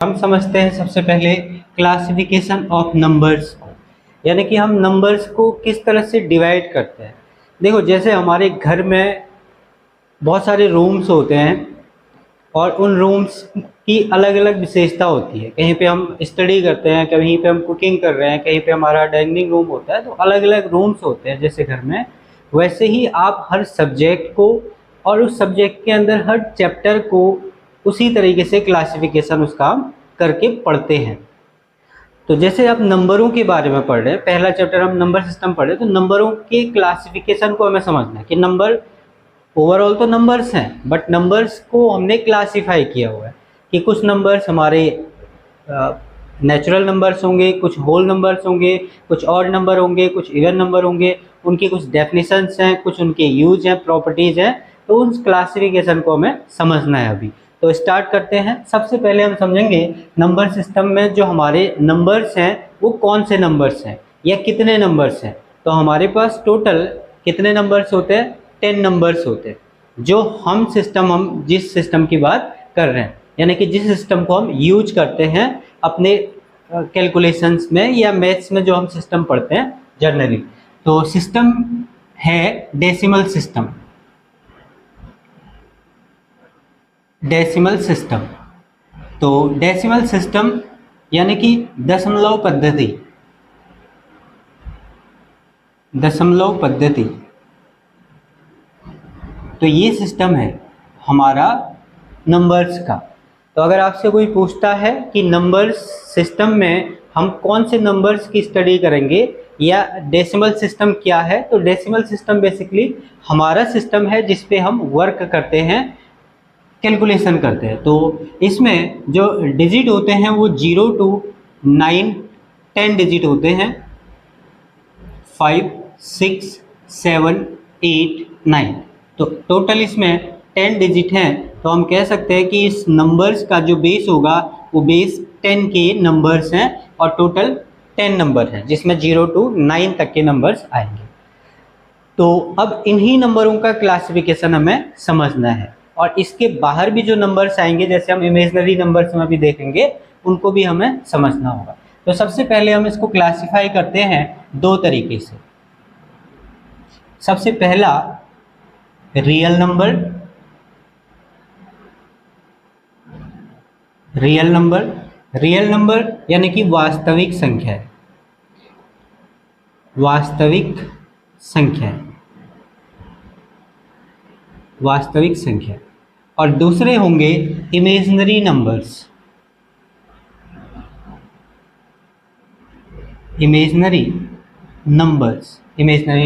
हम समझते हैं सबसे पहले क्लासिफिकेशन ऑफ नंबर्स को, यानी कि हम नंबर्स को किस तरह से डिवाइड करते हैं। देखो, जैसे हमारे घर में बहुत सारे रूम्स होते हैं और उन रूम्स की अलग अलग विशेषता होती है। कहीं पे हम स्टडी करते हैं, कहीं पे हम कुकिंग कर रहे हैं, कहीं पे हमारा डाइनिंग रूम होता है, तो अलग अलग रूम्स होते हैं जैसे घर में। वैसे ही आप हर सब्जेक्ट को और उस सब्जेक्ट के अंदर हर चैप्टर को उसी तरीके से क्लासिफिकेशन उसका करके पढ़ते हैं। तो जैसे आप नंबरों के बारे में पढ़ रहे हैं, पहला चैप्टर हम नंबर सिस्टम पढ़ रहे हैं, तो नंबरों के क्लासिफिकेशन को हमें समझना है कि नंबर ओवरऑल तो नंबर्स हैं, बट नंबर्स को हमने क्लासिफाई किया हुआ है कि कुछ नंबर्स हमारे नेचुरल नंबर्स होंगे, कुछ होल नंबर्स होंगे, कुछ ऑड नंबर होंगे, कुछ इवन नंबर होंगे, उनकी कुछ डेफिनेशंस हैं, कुछ उनके यूज हैं, प्रॉपर्टीज़ हैं। तो उन क्लासिफिकेशन को हमें समझना है अभी। तो स्टार्ट करते हैं। सबसे पहले हम समझेंगे नंबर सिस्टम में जो हमारे नंबर्स हैं वो कौन से नंबर्स हैं या कितने नंबर्स हैं। तो हमारे पास टोटल कितने नंबर्स होते हैं? 10 नंबर्स होते हैं। जो हम जिस सिस्टम की बात कर रहे हैं, यानी कि जिस सिस्टम को हम यूज करते हैं अपने कैलकुलेशंस में या मैथ्स में, जो हम सिस्टम पढ़ते हैं जनरली, तो सिस्टम है डेसिमल सिस्टम। डेसिमल सिस्टम, तो डेसिमल सिस्टम यानी कि दशमलव पद्धति। दशमलव पद्धति, तो ये सिस्टम है हमारा नंबर्स का। तो अगर आपसे कोई पूछता है कि नंबर्स सिस्टम में हम कौन से नंबर्स की स्टडी करेंगे या डेसिमल सिस्टम क्या है, तो डेसिमल सिस्टम बेसिकली हमारा सिस्टम है जिस पे हम वर्क करते हैं, कैलकुलेशन करते हैं। तो इसमें जो डिजिट होते हैं वो 0 to 9 10 डिजिट होते हैं, 5 6 7 8 9। तो टोटल इसमें 10 डिजिट हैं। तो हम कह सकते हैं कि इस नंबर्स का जो बेस होगा वो बेस 10 के नंबर्स हैं और टोटल 10 नंबर हैं जिसमें 0 to 9 तक के नंबर्स आएंगे। तो अब इन्हीं नंबरों का क्लासिफिकेशन हमें समझना है और इसके बाहर भी जो नंबर्स आएंगे, जैसे हम इमेजिनरी नंबर्स में भी देखेंगे, उनको भी हमें समझना होगा। तो सबसे पहले हम इसको क्लासिफाई करते हैं दो तरीके से। सबसे पहला रियल नंबर। रियल नंबर यानी कि वास्तविक संख्या है। वास्तविक संख्या। और दूसरे होंगे इमेजिनरी नंबर्स। इमेजिनरी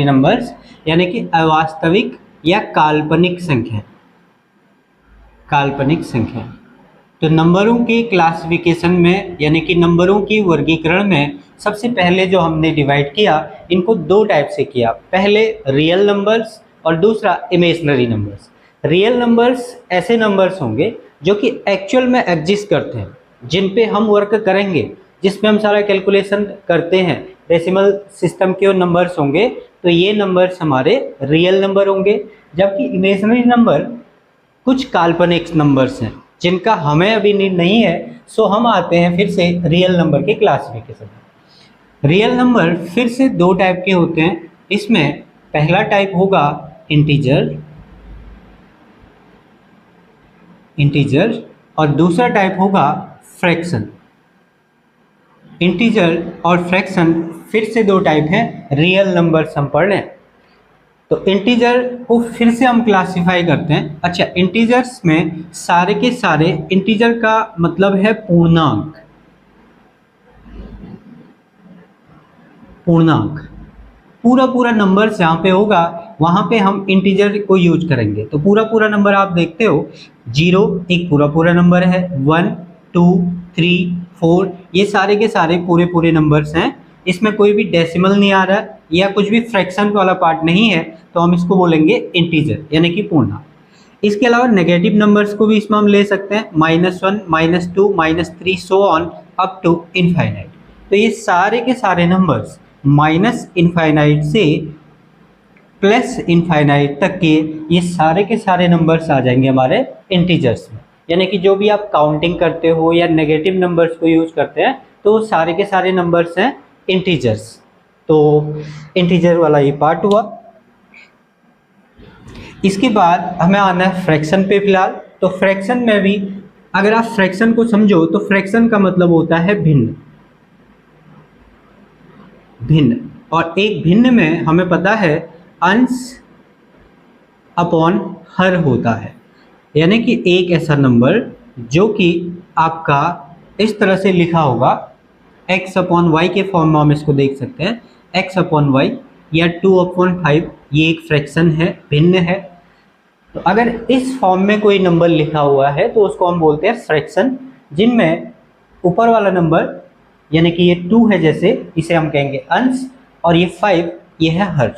नंबर्स यानी कि अवास्तविक या काल्पनिक संख्या। तो नंबरों के क्लासिफिकेशन में यानी कि नंबरों की वर्गीकरण में सबसे पहले जो हमने डिवाइड किया, इनको दो टाइप से किया। पहले रियल नंबर्स और दूसरा इमेजिनरी नंबर्स। रियल नंबर्स ऐसे नंबर्स होंगे जो कि एक्चुअल में एग्जिस्ट करते हैं, जिन पे हम वर्क करेंगे, जिसमें हम सारा कैलकुलेशन करते हैं। डेसिमल सिस्टम के नंबर्स होंगे तो ये नंबर्स हमारे रियल नंबर होंगे। जबकि इमेजिनरी नंबर कुछ काल्पनिक नंबर्स हैं जिनका हमें अभी नीड नहीं है। सो हम आते हैं फिर से रियल नंबर के क्लासिफिकेशन में। रियल नंबर फिर से दो टाइप के होते हैं। इसमें पहला टाइप होगा इंटीजर और दूसरा टाइप होगा फ्रैक्शन। इंटीजर और फ्रैक्शन फिर से दो टाइप हैं रियल नंबर्स हम पढ़ रहे हैं। तो इंटीजर को फिर से हम क्लासिफाई करते हैं। अच्छा, इंटीजर्स में सारे के सारे, इंटीजर का मतलब है पूर्णांक। पूरा नंबर जहाँ पे होगा वहाँ पे हम इंटीजर को यूज करेंगे। तो पूरा नंबर आप देखते हो, 0 एक पूरा नंबर है, 1 2 3 4 ये सारे के सारे पूरे नंबर्स हैं। इसमें कोई भी डेसिमल नहीं आ रहा या कुछ भी फ्रैक्शन वाला पार्ट नहीं है, तो हम इसको बोलेंगे इंटीजर यानी कि पूर्णांक। इसके अलावा नेगेटिव नंबर्स को भी इसमें हम ले सकते हैं, -1 -2 -3 so on up to infinite. तो ये सारे के सारे नंबर्स माइनस इनफाइनाइट से प्लस इनफाइनाइट तक के ये सारे के सारे नंबर्स आ जाएंगे हमारे इंटीजर्स में। यानी कि जो भी आप काउंटिंग करते हो या नेगेटिव नंबर्स को यूज करते हैं तो वो सारे के सारे नंबर्स हैं इंटीजर्स। तो इंटीजर वाला ये पार्ट हुआ। इसके बाद हमें आना है फ्रैक्शन पे फिलहाल। तो फ्रैक्शन में भी अगर आप फ्रैक्शन को समझो तो फ्रैक्शन का मतलब होता है भिन्न। भिन्न, और एक भिन्न में हमें पता है अंश अपॉन हर होता है, यानी कि एक ऐसा नंबर जो कि आपका इस तरह से लिखा होगा x अपॉन वाई के फॉर्म में हम इसको देख सकते हैं x अपॉन वाई या 2/5, ये एक फ्रैक्शन है, भिन्न है। तो अगर इस फॉर्म में कोई नंबर लिखा हुआ है तो उसको हम बोलते हैं फ्रैक्शन, जिनमें ऊपर वाला नंबर यानी कि ये 2 है जैसे, इसे हम कहेंगे अंश, और ये 5 ये है हर।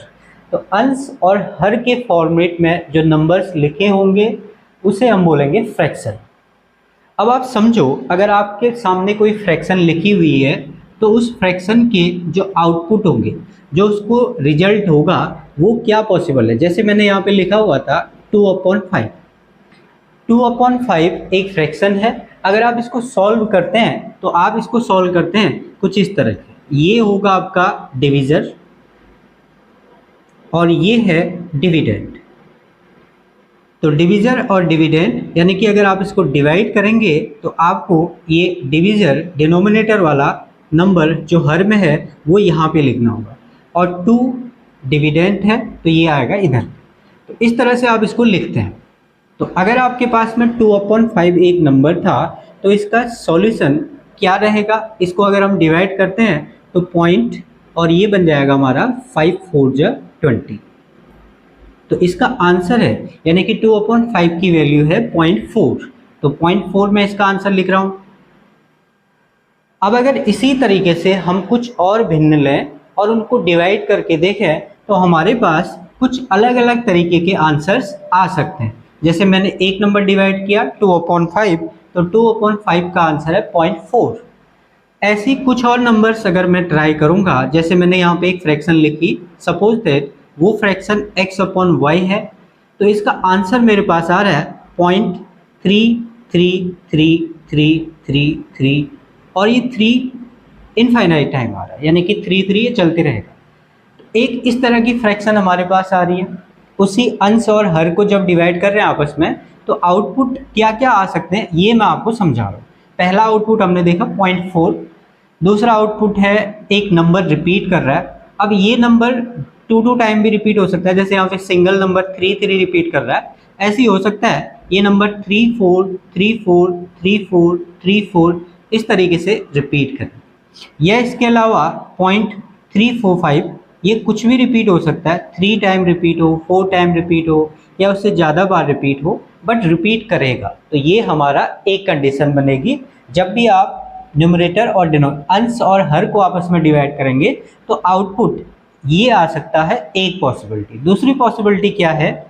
तो अंश और हर के फॉर्मेट में जो नंबर्स लिखे होंगे उसे हम बोलेंगे फ्रैक्शन। अब आप समझो, अगर आपके सामने कोई फ्रैक्शन लिखी हुई है तो उस फ्रैक्शन के जो आउटपुट होंगे, जो उसको रिजल्ट होगा, वो क्या पॉसिबल है। जैसे मैंने यहाँ पे लिखा हुआ था 2/5। 2/5 एक फ्रैक्शन है। अगर आप इसको सॉल्व करते हैं तो आप इसको सॉल्व करते हैं कुछ इस तरह के, ये होगा आपका डिविजर और ये है डिविडेंड। तो डिविजर और डिविडेंड यानी कि अगर आप इसको डिवाइड करेंगे तो आपको ये डिविजर डिनोमिनेटर वाला नंबर जो हर में है वो यहाँ पे लिखना होगा, और 2 डिविडेंड है तो ये आएगा इधर। तो इस तरह से आप इसको लिखते हैं। तो अगर आपके पास में 2/5 एक नंबर था तो इसका सॉल्यूशन क्या रहेगा, इसको अगर हम डिवाइड करते हैं तो पॉइंट, और ये बन जाएगा हमारा 5 4 20। तो इसका आंसर है, यानी कि 2/5 की वैल्यू है 0.4, तो 0.4 में इसका आंसर लिख रहा हूँ। अब अगर इसी तरीके से हम कुछ और भिन्न लें और उनको डिवाइड करके देखें तो हमारे पास कुछ अलग अलग तरीके के आंसर्स आ सकते हैं। जैसे मैंने एक नंबर डिवाइड किया 2/5, तो 2/5 का आंसर है 0.4। ऐसी कुछ और नंबर्स अगर मैं ट्राई करूँगा, जैसे मैंने यहाँ पे एक फ्रैक्शन लिखी, सपोज दैट वो फ्रैक्शन x/y है, तो इसका आंसर मेरे पास आ रहा है 0.33333, और ये 3 इनफाइनाइट टाइम आ रहा है, यानी कि 3 ये चलते रहेगा। तो एक इस तरह की फ्रैक्शन हमारे पास आ रही है। उसी अंश और हर को जब डिवाइड कर रहे हैं आपस में तो आउटपुट क्या क्या आ सकते हैं ये मैं आपको समझा रहा हूँ। पहला आउटपुट हमने देखा 0.4, दूसरा आउटपुट है एक नंबर रिपीट कर रहा है। अब ये नंबर 2 टाइम भी रिपीट हो सकता है, जैसे यहाँ पे सिंगल नंबर 3 रिपीट कर रहा है, ऐसे ही हो सकता है ये नंबर 3 4 3 4 3 4 3 4 इस तरीके से रिपीट करें। या इसके अलावा 0.345 ये कुछ भी रिपीट हो सकता है, 3 टाइम रिपीट हो, 4 टाइम रिपीट हो, या उससे ज़्यादा बार रिपीट हो, बट रिपीट करेगा। तो ये हमारा एक कंडीशन बनेगी जब भी आप न्यूमरेटर और अंश और हर को आपस में डिवाइड करेंगे तो आउटपुट ये आ सकता है एक पॉसिबिलिटी। दूसरी पॉसिबिलिटी क्या है,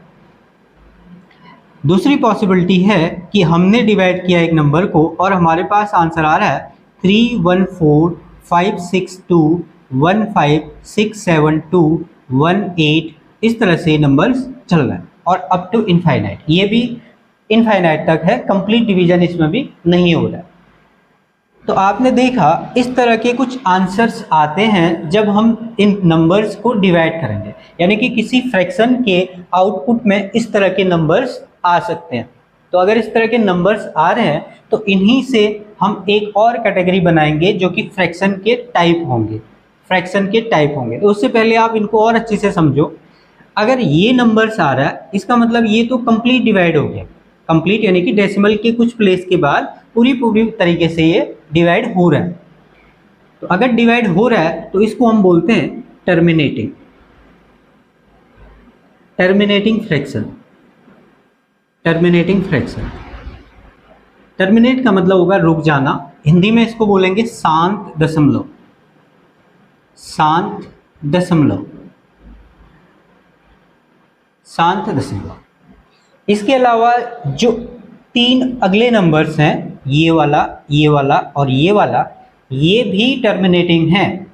दूसरी पॉसिबिलिटी है कि हमने डिवाइड किया एक नंबर को और हमारे पास आंसर आ रहा है 3145621567218, इस तरह से नंबर्स चल रहा है, और अप टू इनफाइनाइट, ये भी इनफाइनाइट तक है, कंप्लीट डिवीजन इसमें भी नहीं हो रहा है। तो आपने देखा इस तरह के कुछ आंसर्स आते हैं जब हम इन नंबर्स को डिवाइड करेंगे, यानी कि किसी फ्रैक्शन के आउटपुट में इस तरह के नंबर्स आ सकते हैं। तो अगर इस तरह के नंबर्स आ रहे हैं तो इन्हीं से हम एक और कैटेगरी बनाएंगे जो कि फ्रैक्शन के टाइप होंगे, फ्रैक्शन के टाइप होंगे। तो उससे पहले आप इनको और अच्छे से समझो। अगर ये नंबर्स आ रहा है इसका मतलब ये तो कंप्लीट डिवाइड हो गया, कंप्लीट यानी कि डेसिमल के कुछ प्लेस के बाद पूरी तरीके से ये डिवाइड हो रहा है। तो अगर डिवाइड हो रहा है तो इसको हम बोलते हैं terminating fraction. Terminating fraction, terminate का मतलब होगा रुक जाना, हिंदी में इसको बोलेंगे शांत दशमलव। शांत दशमलव, शांत दशमलव। इसके अलावा जो 3 अगले नंबर्स हैं, ये वाला और ये वाला, ये भी टर्मिनेटिंग हैं।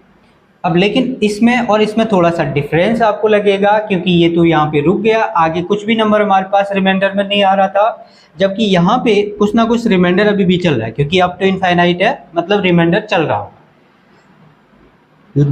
अब लेकिन इसमें और इसमें थोड़ा सा डिफरेंस आपको लगेगा, क्योंकि ये तो यहाँ पे रुक गया, आगे कुछ भी नंबर हमारे पास रिमाइंडर में नहीं आ रहा था, जबकि यहाँ पे कुछ ना कुछ रिमाइंडर अभी भी चल रहा है, क्योंकि अप टू इनफाइनाइट है, मतलब रिमाइंडर चल रहा होगा।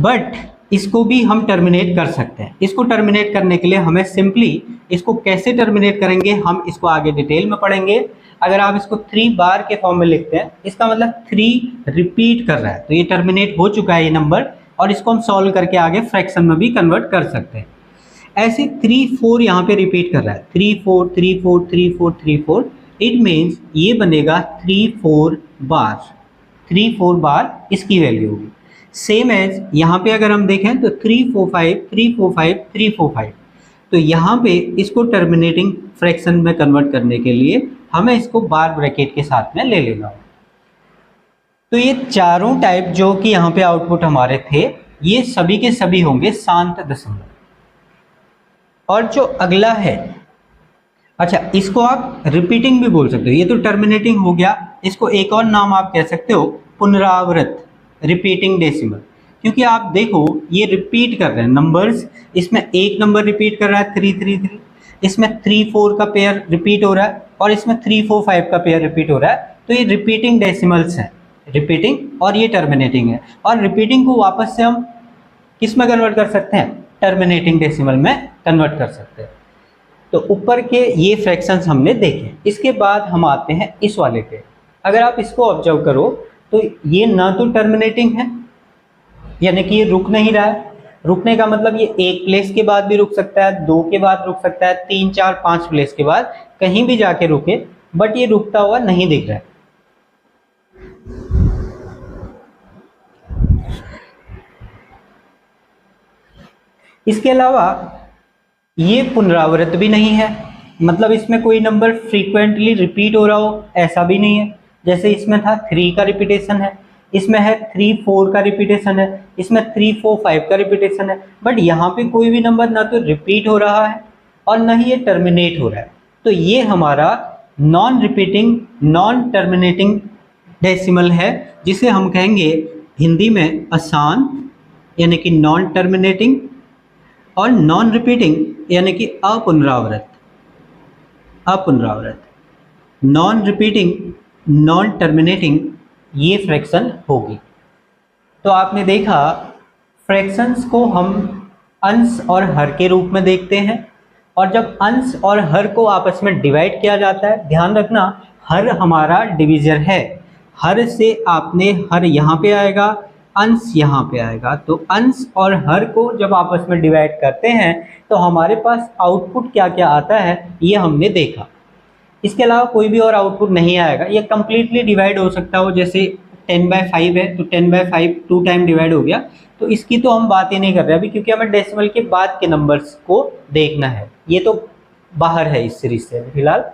बट इसको भी हम टर्मिनेट कर सकते हैं। इसको टर्मिनेट करने के लिए हमें सिंपली इसको कैसे टर्मिनेट करेंगे हम इसको आगे डिटेल में पढ़ेंगे। अगर आप इसको 3 बार के फॉर्म में लिखते हैं, इसका मतलब 3 रिपीट कर रहा है, तो ये टर्मिनेट हो चुका है ये नंबर, और इसको हम सॉल्व करके आगे फ्रैक्शन में भी कन्वर्ट कर सकते हैं। ऐसे 3 4 यहाँ पे रिपीट कर रहा है, 3 4 3 4 3 4 3 4, इट मीन्स ये बनेगा 3 4 बार, 3 4 बार इसकी वैल्यू होगी। सेम एज यहाँ पे अगर हम देखें तो 3 4 5 3 4 5 3 4 5, तो यहाँ पे इसको टर्मिनेटिंग फ्रैक्शन में कन्वर्ट करने के लिए हमें इसको बार ब्रैकेट के साथ में ले लेना होगा। तो ये चारों टाइप जो कि यहाँ पे आउटपुट हमारे थे, ये सभी के सभी होंगे शांत दशमलव। और जो अगला है, अच्छा इसको आप रिपीटिंग भी बोल सकते हो, ये तो टर्मिनेटिंग हो गया, इसको एक और नाम आप कह सकते हो पुनरावृत, रिपीटिंग डेसिमल, क्योंकि आप देखो ये रिपीट कर रहे हैं नंबर्स, इसमें एक नंबर रिपीट कर रहा है 3 3 3, इसमें 3 4 का पेयर रिपीट हो रहा है, और इसमें 3 4 5 का पेयर रिपीट हो रहा है, तो ये रिपीटिंग डेसिमल्स हैं, रिपीटिंग और ये टर्मिनेटिंग है। और रिपीटिंग को वापस से हम किस में कन्वर्ट कर सकते हैं, टर्मिनेटिंग डेसिमल में कन्वर्ट कर सकते हैं। तो ऊपर के ये फ्रैक्शंस हमने देखे। इसके बाद हम आते हैं इस वाले पे। अगर आप इसको ऑब्जर्व करो तो ये ना तो टर्मिनेटिंग है, यानी कि ये रुक नहीं रहा है, रुकने का मतलब ये एक प्लेस के बाद भी रुक सकता है, 2 के बाद रुक सकता है, 3 4 5 प्लेस के बाद कहीं भी जाके रुके, बट ये रुकता हुआ नहीं दिख रहा है। इसके अलावा ये पुनरावृत्त भी नहीं है, मतलब इसमें कोई नंबर फ्रीक्वेंटली रिपीट हो रहा हो ऐसा भी नहीं है। जैसे इसमें था 3 का रिपीटेशन है, इसमें है 3 4 का रिपीटेशन है, इसमें 3 4 5 का रिपीटेशन है, बट यहाँ पे कोई भी नंबर ना तो रिपीट हो रहा है और न ही ये टर्मिनेट हो रहा है। तो ये हमारा non repeating non terminating decimal है, जिसे हम कहेंगे हिंदी में अशांत यानी कि नॉन टर्मिनेटिंग, और नॉन रिपीटिंग यानी कि अपुनरावृत, अपुनरावृत, नॉन रिपीटिंग नॉन टर्मिनेटिंग ये फ्रैक्शन होगी। तो आपने देखा फ्रैक्शंस को हम अंश और हर के रूप में देखते हैं, और जब अंश और हर को आपस में डिवाइड किया जाता है, ध्यान रखना हर हमारा डिवीजर है, हर से आपने हर यहाँ पे आएगा, अंश यहाँ पे आएगा, तो अंश और हर को जब आपस में डिवाइड करते हैं तो हमारे पास आउटपुट क्या क्या आता है ये हमने देखा। इसके अलावा कोई भी और आउटपुट नहीं आएगा, ये कम्प्लीटली डिवाइड हो सकता हो, जैसे 10/5 है तो 10/5 2 टाइम डिवाइड हो गया, तो इसकी तो हम बात ही नहीं कर रहे अभी, क्योंकि हमें डेसिमल के बाद के नंबर्स को देखना है, ये तो बाहर है इस सीरीज से फिलहाल।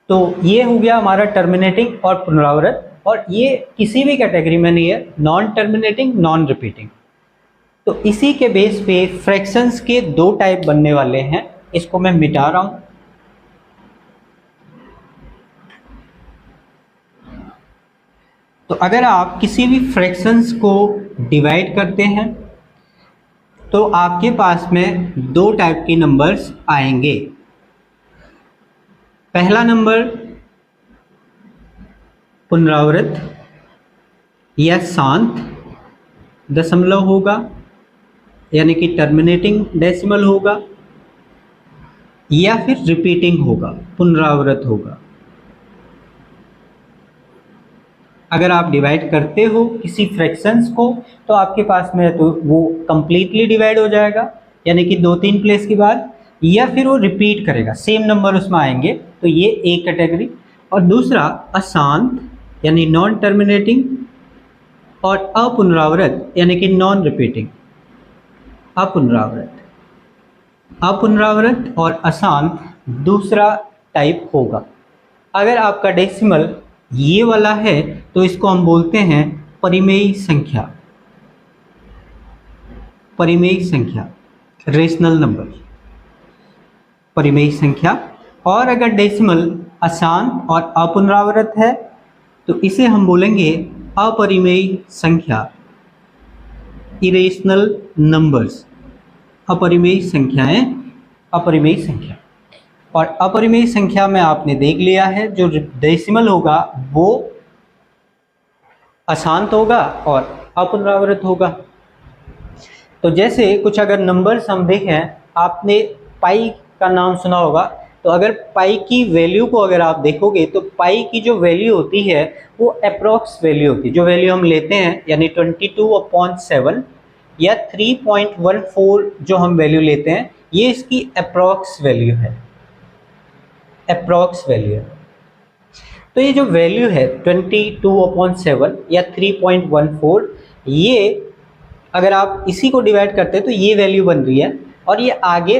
तो ये हो गया हमारा टर्मिनेटिंग और पुनरावृत, और ये किसी भी कैटेगरी में नहीं है, नॉन टर्मिनेटिंग नॉन रिपीटिंग। तो इसी के बेस पे फ्रैक्शंस के 2 टाइप बनने वाले हैं, इसको मैं मिटा रहा हूँ। तो अगर आप किसी भी फ्रैक्शंस को डिवाइड करते हैं तो आपके पास में 2 टाइप के नंबर्स आएंगे। पहला नंबर पुनरावृत या शांत दशमलव होगा, यानी कि टर्मिनेटिंग डेसिमल होगा, या फिर रिपीटिंग होगा, पुनरावृत होगा। अगर आप डिवाइड करते हो किसी फ्रैक्शंस को तो आपके पास में तो वो कंप्लीटली डिवाइड हो जाएगा, यानी कि 2-3 प्लेस के बाद, या फिर वो रिपीट करेगा, सेम नंबर उसमें आएंगे, तो ये एक कैटेगरी। और दूसरा अशांत यानी नॉन टर्मिनेटिंग, और अपुनरावृत यानी कि नॉन रिपीटिंग। अपुनरावृत, अपुनरावृत और अशांत दूसरा टाइप होगा। अगर आपका डेसिमल ये वाला है तो इसको हम बोलते हैं परिमेय संख्या, परिमेय संख्या, रेशनल नंबर, परिमेय संख्या। और अगर डेसिमल अशांत और अपुनरावृत है तो इसे हम बोलेंगे अपरिमेय संख्या, इरेशनल नंबर्स, अपरिमेय संख्याएं, अपरिमेय संख्या। और अपरिमेय संख्या में आपने देख लिया है जो डेसिमल होगा वो अशांत होगा और अपुनरावृत होगा। तो जैसे कुछ अगर नंबर्स हम देखें, आपने पाई का नाम सुना होगा, तो अगर पाई की वैल्यू को अगर आप देखोगे तो पाई की जो वैल्यू होती है वो अप्रॉक्स वैल्यू होती है। जो वैल्यू हम लेते हैं यानी 22/7 या 3.14 जो हम वैल्यू लेते हैं, ये इसकी अप्रॉक्स वैल्यू है, अप्रॉक्स वैल्यू है। तो ये जो वैल्यू है 22/7 या 3.14, ये अगर आप इसी को डिवाइड करते हैं तो ये वैल्यू बन रही है, और ये आगे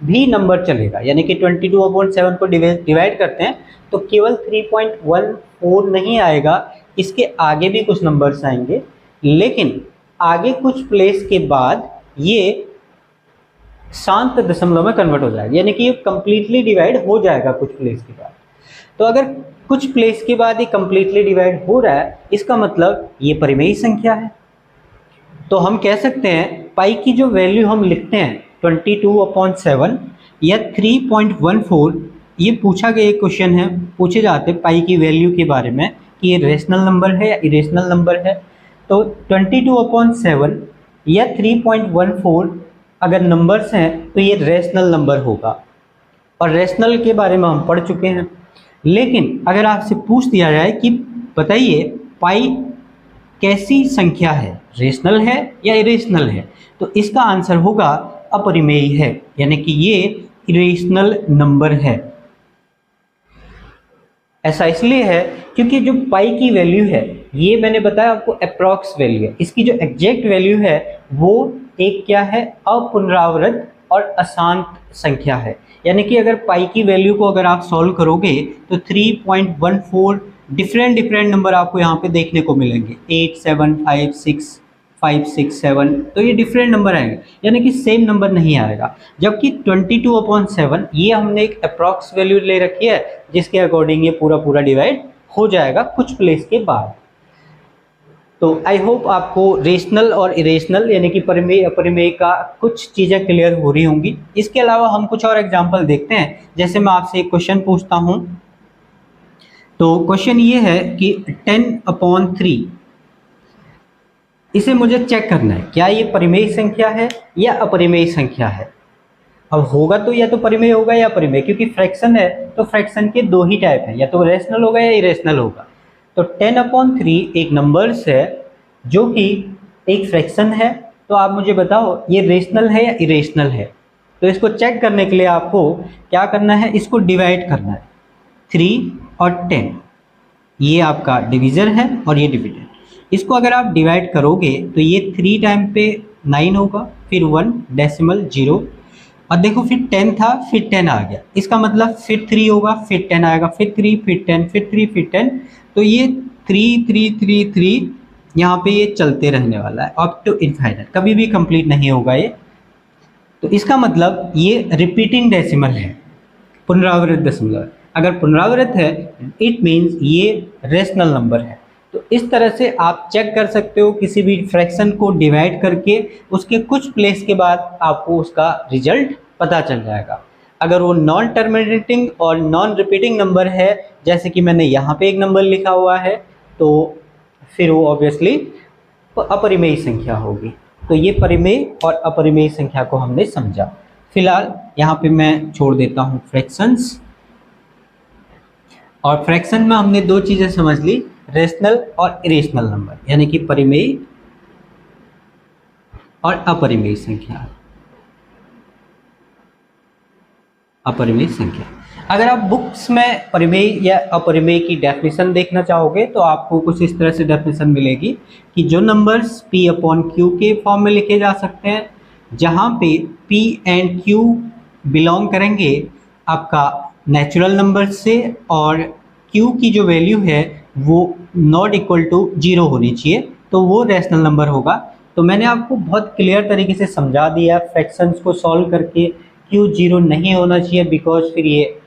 भी नंबर चलेगा, यानी कि 22/7 को डिवाइड करते हैं तो केवल 3.14 नहीं आएगा, इसके आगे भी कुछ नंबर्स आएंगे, लेकिन आगे कुछ प्लेस के बाद ये शांत दशमलव में कन्वर्ट हो जाएगा, यानी कि ये कंप्लीटली डिवाइड हो जाएगा कुछ प्लेस के बाद। तो अगर कुछ प्लेस के बाद ये कंप्लीटली डिवाइड हो रहा है, इसका मतलब ये परिमेय संख्या है। तो हम कह सकते हैं पाई की जो वैल्यू हम लिखते हैं 22/7 या 3.14, ये पूछा गया क्वेश्चन है, पूछे जाते हैं पाई की वैल्यू के बारे में कि ये रेशनल नंबर है या इरेशनल नंबर है। तो 22/7 या 3.14 अगर नंबर्स हैं तो ये रेशनल नंबर होगा, और रेशनल के बारे में हम पढ़ चुके हैं। लेकिन अगर आपसे पूछ दिया जाए कि बताइए पाई कैसी संख्या है, रेशनल है या इरेशनल है, तो इसका आंसर होगा अपरिमेय है, यानी कि ये इरेशनल नंबर है। ऐसा इसलिए है क्योंकि जो पाई की वैल्यू है, ये मैंने बताया आपको अप्रॉक्स वैल्यू है, इसकी जो एग्जैक्ट वैल्यू है वो एक क्या है, अपुनरावृत और अशांत संख्या है। यानी कि अगर पाई की वैल्यू को अगर आप सॉल्व करोगे तो 3.14 डिफरेंट नंबर आपको यहाँ पे देखने को मिलेंगे, 8, 7, 5, 6, 5, 6, 7, तो ये डिफरेंट नंबर आएंगे, यानी कि सेम नंबर नहीं आएगा। जबकि 22/7 ये हमने एक अप्रॉक्स वैल्यू ले रखी है, जिसके अकॉर्डिंग ये पूरा डिवाइड हो जाएगा कुछ प्लेस के बाद। तो आई होप आपको रेशनल और इरेशनल यानी कि परिमेय अपरिमेय का कुछ चीज़ें क्लियर हो रही होंगी। इसके अलावा हम कुछ और एग्जांपल देखते हैं। जैसे मैं आपसे एक क्वेश्चन पूछता हूं, तो क्वेश्चन ये है कि 10/3, इसे मुझे चेक करना है क्या ये परिमेय संख्या है या अपरिमेय संख्या है। अब होगा तो या तो परिमेय होगा या अपरिमेय, क्योंकि फ्रैक्शन है तो फ्रैक्शन के दो ही टाइप हैं, या तो रेशनल होगा या इरेशनल होगा। तो 10/3 एक नंबर्स है जो कि एक फ्रैक्शन है, तो आप मुझे बताओ ये रेशनल है या इरेशनल है। तो इसको चेक करने के लिए आपको क्या करना है, इसको डिवाइड करना है। 3 और 10 ये आपका डिवीज़र है और ये डिविडेंड। इसको अगर आप डिवाइड करोगे तो ये 3 टाइम पे 9 होगा, फिर 1 डेसिमल 0, और देखो फिर 10 था फिर 10 आ गया, इसका मतलब फिर 3 होगा फिर 10 आएगा, फिर 3 फिर 10 फिर 3 फिर 10, तो ये 3 3 3 3 यहाँ पे ये चलते रहने वाला है अप टू इनफाइनाइट, कभी भी कंप्लीट नहीं होगा ये। तो इसका मतलब ये रिपीटिंग डेसिमल है, पुनरावृत दशमलव। अगर पुनरावृत है इट मीन्स ये रेशनल नंबर है। तो इस तरह से आप चेक कर सकते हो किसी भी फ्रैक्शन को डिवाइड करके उसके कुछ प्लेस के बाद आपको उसका रिजल्ट पता चल जाएगा। अगर वो नॉन टर्मिनेटिंग और नॉन रिपीटिंग नंबर है, जैसे कि मैंने यहाँ पे एक नंबर लिखा हुआ है, तो फिर वो ऑब्वियसली अपरिमेय संख्या होगी। तो ये परिमेय और अपरिमेय संख्या को हमने समझा। फिलहाल यहाँ पे मैं छोड़ देता हूँ फ्रैक्शंस, और फ्रैक्शन में हमने दो चीज़ें समझ ली, रेशनल और इरेशनल नंबर, यानी कि परिमेय और अपरिमेय संख्या। अपरिमेय संख्या, अगर आप बुक्स में परिमेय या अपरिमेय की डेफिनेशन देखना चाहोगे तो आपको कुछ इस तरह से डेफिनेशन मिलेगी कि जो नंबर्स P/Q के फॉर्म में लिखे जा सकते हैं, जहाँ पे P एंड Q बिलोंग करेंगे आपका नेचुरल नंबर से, और Q की जो वैल्यू है वो नॉट इक्वल टू 0 होनी चाहिए, तो वो रेशनल नंबर होगा। तो मैंने आपको बहुत क्लियर तरीके से समझा दिया फ्रैक्शंस को सॉल्व करके, Q 0 नहीं होना चाहिए बिकॉज फिर ये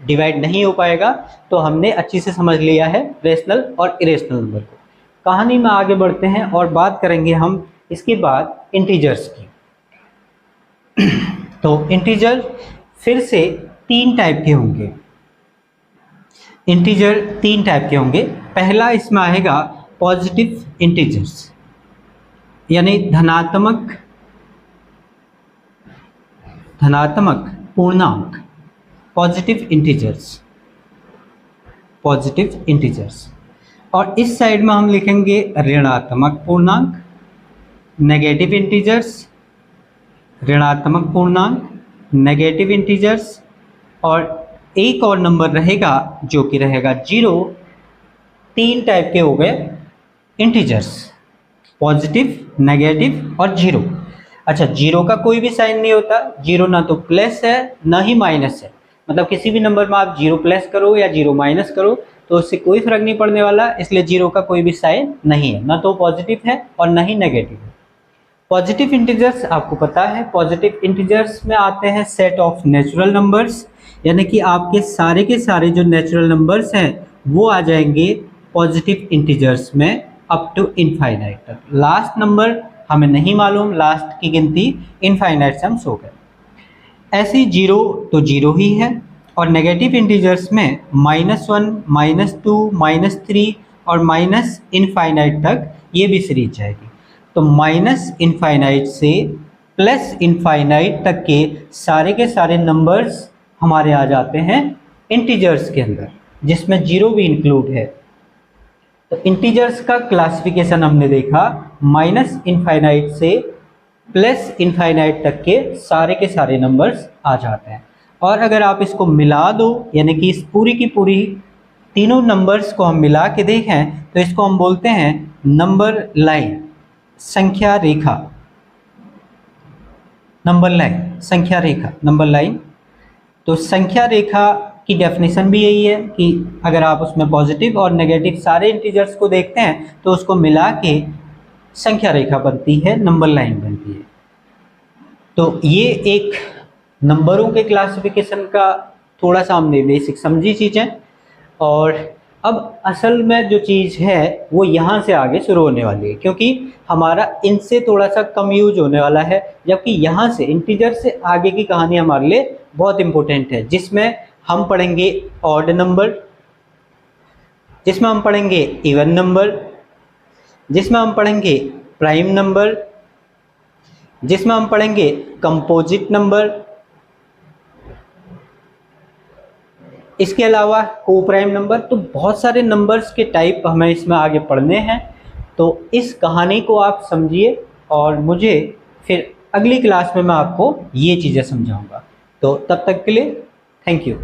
डिवाइड नहीं हो पाएगा। तो हमने अच्छी से समझ लिया है रेशनल और इरेशनल नंबर को। कहानी में आगे बढ़ते हैं और बात करेंगे हम इसके बाद इंटीजर्स की। तो इंटीजर फिर से 3 टाइप के होंगे। इंटीजर 3 टाइप के होंगे। पहला इसमें आएगा पॉजिटिव इंटीजर्स, यानी धनात्मक पूर्णांक, पॉजिटिव इंटीजर्स, और इस साइड में हम लिखेंगे ऋणात्मक पूर्णांक, नेगेटिव इंटीजर्स, ऋणात्मक पूर्णांक, नेगेटिव इंटीजर्स, और एक और नंबर रहेगा जो कि रहेगा 0। 3 टाइप के हो गए इंटीजर्स, पॉजिटिव, नेगेटिव और 0। अच्छा, 0 का कोई भी साइन नहीं होता। 0 ना तो प्लस है ना ही माइनस है, मतलब किसी भी नंबर में आप 0 प्लस करो या 0 माइनस करो तो उससे कोई फर्क नहीं पड़ने वाला, इसलिए 0 का कोई भी साइन नहीं है, ना तो पॉजिटिव है और ना ही नेगेटिव है। पॉजिटिव इंटीजर्स आपको पता है, पॉजिटिव इंटीजर्स में आते हैं सेट ऑफ नेचुरल नंबर्स, यानी कि आपके सारे के सारे जो नेचुरल नंबर्स हैं वो आ जाएंगे पॉजिटिव इंटीजर्स में अप टू इनफाइनाइट तक। लास्ट नंबर हमें नहीं मालूम, लास्ट की गिनती इनफाइनाइट से हम सो गए। ऐसे 0 तो 0 ही है, और नेगेटिव इंटीजर्स में -1, -2, -3 और माइनस इनफाइनाइट तक ये भी सीरीज जाएगी। तो माइनस इनफाइनाइट से प्लस इनफाइनाइट तक के सारे नंबर्स हमारे आ जाते हैं इंटीजर्स के अंदर, जिसमें 0 भी इंक्लूड है। तो इंटीजर्स का क्लासिफिकेशन हमने देखा, माइनस इनफाइनाइट से प्लस इनफाइनाइट तक के सारे नंबर्स आ जाते हैं। और अगर आप इसको मिला दो, यानी कि इस पूरी की पूरी तीनों नंबर्स को हम मिला के देखें तो इसको हम बोलते हैं नंबर लाइन, संख्या रेखा, नंबर लाइन, संख्या रेखा, नंबर लाइन। तो संख्या रेखा की डेफिनेशन भी यही है कि अगर आप उसमें पॉजिटिव और नेगेटिव सारे इंटीजर्स को देखते हैं तो उसको मिला के संख्या रेखा बनती है, नंबर लाइन बनती है। तो ये एक नंबरों के क्लासिफिकेशन का थोड़ा सा हमने बेसिक समझी चीज़ें, और अब असल में जो चीज़ है वो यहाँ से आगे शुरू होने वाली है, क्योंकि हमारा इनसे थोड़ा सा कम यूज होने वाला है, जबकि यहाँ से इंटीजर से आगे की कहानी हमारे लिए बहुत इंपॉर्टेंट है, जिसमें हम पढ़ेंगे ऑड नंबर, जिसमें हम पढ़ेंगे इवन नंबर, जिसमें हम पढ़ेंगे प्राइम नंबर, जिसमें हम पढ़ेंगे कंपोजिट नंबर, इसके अलावा को प्राइम नंबर। तो बहुत सारे नंबर्स के टाइप हमें इसमें आगे पढ़ने हैं। तो इस कहानी को आप समझिए, और मुझे फिर अगली क्लास में मैं आपको ये चीज़ें समझाऊंगा। तो तब तक के लिए थैंक यू।